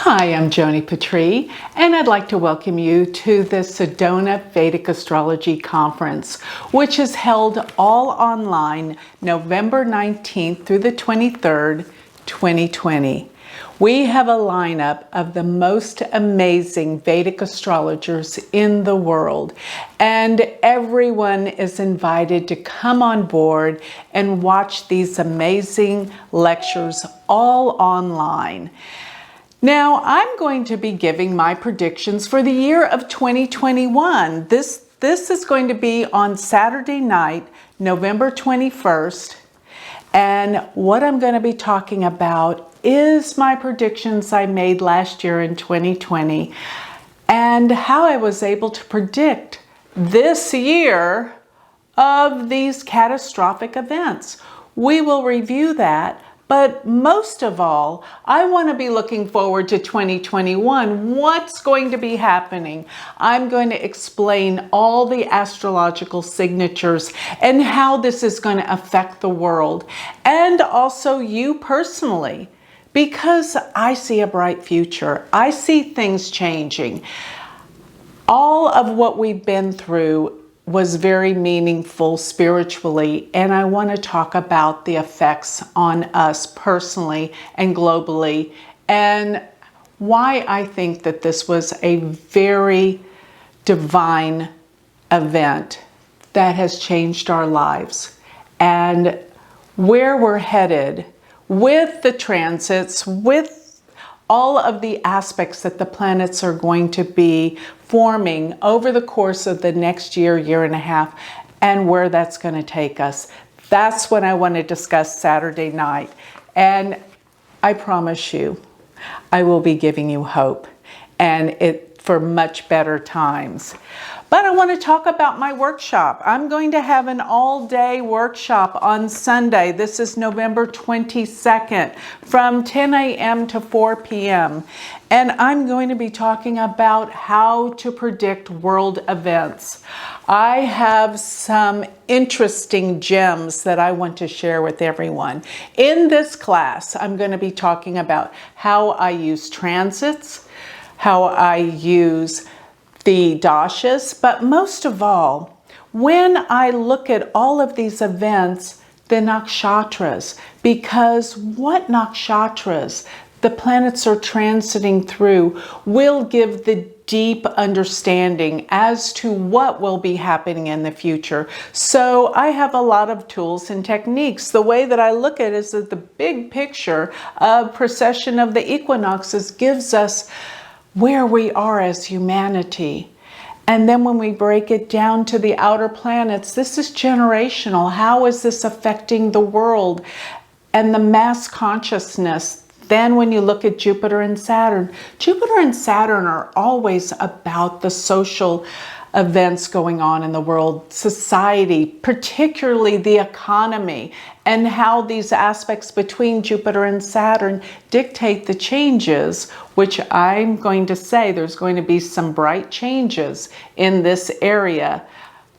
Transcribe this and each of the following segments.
Hi, I'm Joni Patry, and I'd like to welcome you to the Sedona Vedic Astrology Conference, which is held all online November 19th through the 23rd, 2020. We have a lineup of the most amazing Vedic astrologers in the world, and everyone is invited to come on board and watch these amazing lectures all online. Now, I'm going to be giving my predictions for the year of 2021. This is going to be on Saturday night, November 21st. And what I'm going to be talking about is my predictions I made last year in 2020 and how I was able to predict this year of these catastrophic events. We will review that. But most of all, I want to be looking forward to 2021. What's going to be happening? I'm going to explain all the astrological signatures and how this is going to affect the world and also you personally, because I see a bright future. I see things changing. All of what we've been through was very meaningful spiritually, and I want to talk about the effects on us personally and globally, and why I think that this was a very divine event that has changed our lives, and where we're headed with the transits, with all of the aspects that the planets are going to be forming over the course of the next year, year and a half, and where that's going to take us. That's what I want to discuss Saturday night. And I promise you, I will be giving you hope and it for much better times. But I want to talk about my workshop. I'm going to have an all-day workshop on Sunday. This is November 22nd from 10 a.m. to 4 p.m. And I'm going to be talking about how to predict world events. I have some interesting gems that I want to share with everyone. In this class, I'm going to be talking about how I use transits, how I use the dashas, but most of all, when I look at all of these events, the nakshatras, because what nakshatras the planets are transiting through will give the deep understanding as to what will be happening in the future. So I have a lot of tools and techniques. The way that I look at it is that the big picture of precession of the equinoxes gives us where we are as humanity. And then when we break it down to the outer planets, this is generational. How is this affecting the world and the mass consciousness? Then when you look at Jupiter and Saturn are always about the social events going on in the world, society, particularly the economy, and how these aspects between Jupiter and Saturn dictate the changes, which I'm going to say there's going to be some bright changes in this area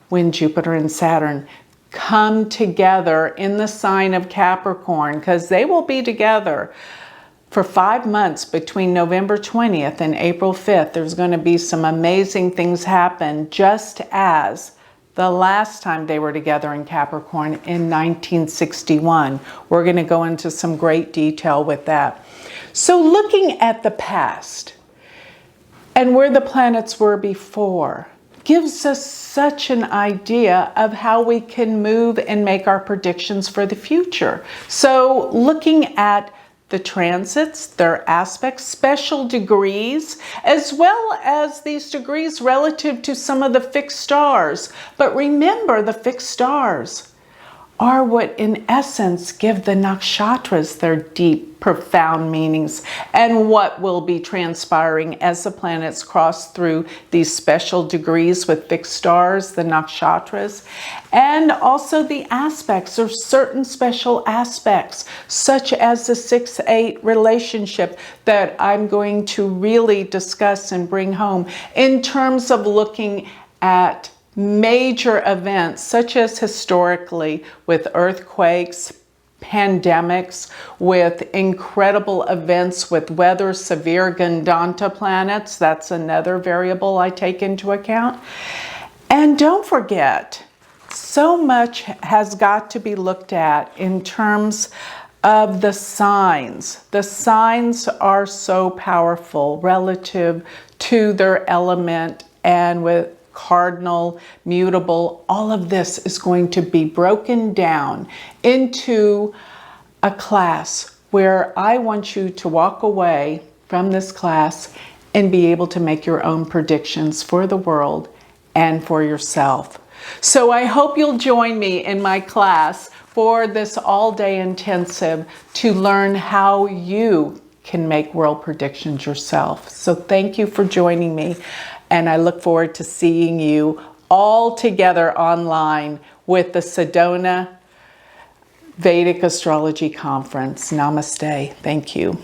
when Jupiter and Saturn come together in the sign of Capricorn, because they will be together for 5 months between November 20th and April 5th. There's going to be some amazing things happen, just as the last time they were together in Capricorn in 1961. We're going to go into some great detail with that. So looking at the past and where the planets were before gives us such an idea of how we can move and make our predictions for the future. So looking at the transits, their aspects, special degrees, as well as these degrees relative to some of the fixed stars. But remember, the fixed stars are what in essence give the nakshatras their deep, profound meanings and what will be transpiring as the planets cross through these special degrees with fixed stars, the nakshatras, and also the aspects or certain special aspects, such as the 6-8 relationship that I'm going to really discuss and bring home in terms of looking at major events, such as historically with earthquakes, pandemics, with incredible events with weather, severe Gandanta planets. That's another variable I take into account. And don't forget, so much has got to be looked at in terms of the signs. The signs are so powerful relative to their element, and with cardinal, mutable, all of this is going to be broken down into a class where I want you to walk away from this class and be able to make your own predictions for the world and for yourself. So I hope you'll join me in my class for this all-day intensive to learn how you can make world predictions yourself. So thank you for joining me, and I look forward to seeing you all together online with the Sedona Vedic Astrology Conference. Namaste. Thank you.